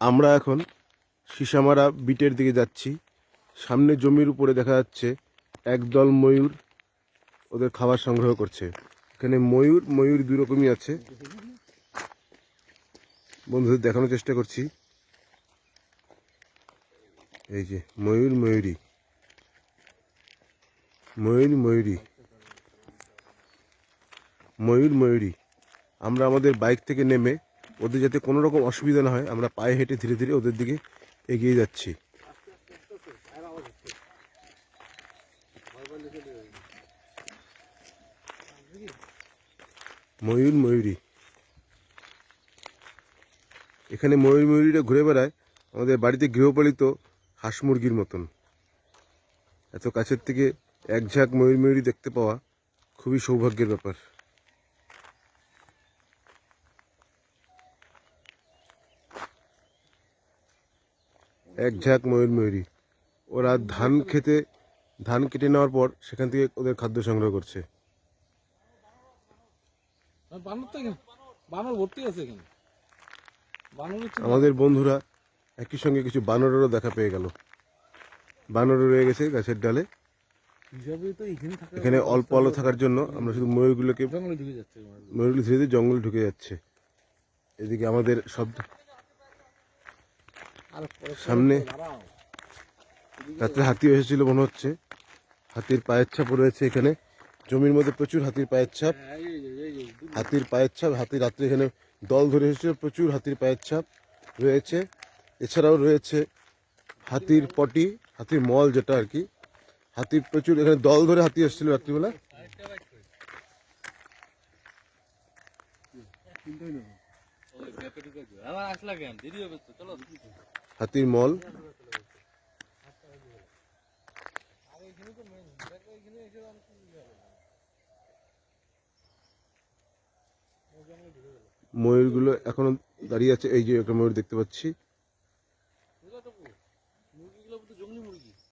আমরা এখন সিসামারা বিটের দিকে যাচ্ছি। সামনে জমির উপরে দেখা যাচ্ছে একদল ময়ূর ওদের খাবার সংগ্রহ করছে। এখানে ময়ূর দুই রকমই আছে, বন্ধুদের দেখানোর চেষ্টা করছি। এই যে ময়ূরী আমরা আমাদের বাইক থেকে নেমে ওদের যাতে কোনো রকম অসুবিধা না হয় আমরা পায়ে হেঁটে ধীরে ধীরে ওদের দিকে এগিয়ে যাচ্ছি। ময়ূরী এখানে ময়ূরীরা ঘুরে বেড়ায় আমাদের বাড়িতে গৃহপালিত হাঁস মুরগির মতন। এত কাছের থেকে এক ঝাঁক ময়ূরী দেখতে পাওয়া খুবই সৌভাগ্যের ব্যাপার। এক ঝাঁক ময়ূরী ওরা ধান কেটে নেওয়ার পর সেখান থেকে ওদের খাদ্য সংগ্রহ করছে। আমাদের বন্ধুরা একই সঙ্গে কিছু বানরেরও দেখা পেয়ে গেল। বানরও রয়ে গেছে গাছের ডালে। এখানে অল্প আলো থাকার জন্য আমরা শুধু ময়ূরগুলো ধীরে ধীরে জঙ্গলে ঢুকে যাচ্ছে। এদিকে আমাদের শব্দ সামনে রাত্রে হাতি এসেছিল মনে হচ্ছে। হাতির পায়ের ছাপ রয়েছে এখানে জমির মধ্যে, প্রচুর হাতির পায়ের ছাপ। হাতি রাত্রে এখানে দল ধরে এসেছিল, প্রচুর হাতির পায়ের ছাপ রয়েছে। এছাড়াও রয়েছে হাতির পটি, হাতির মল যেটা আর কি। হাতির প্রচুর এখানে দল ধরে হাতি এসেছিল রাত্রিবেলা। হাতির মল ময়ূরগুলো এখনো দাঁড়িয়ে আছে। এই যে একটা ময়ূর দেখতে পাচ্ছি।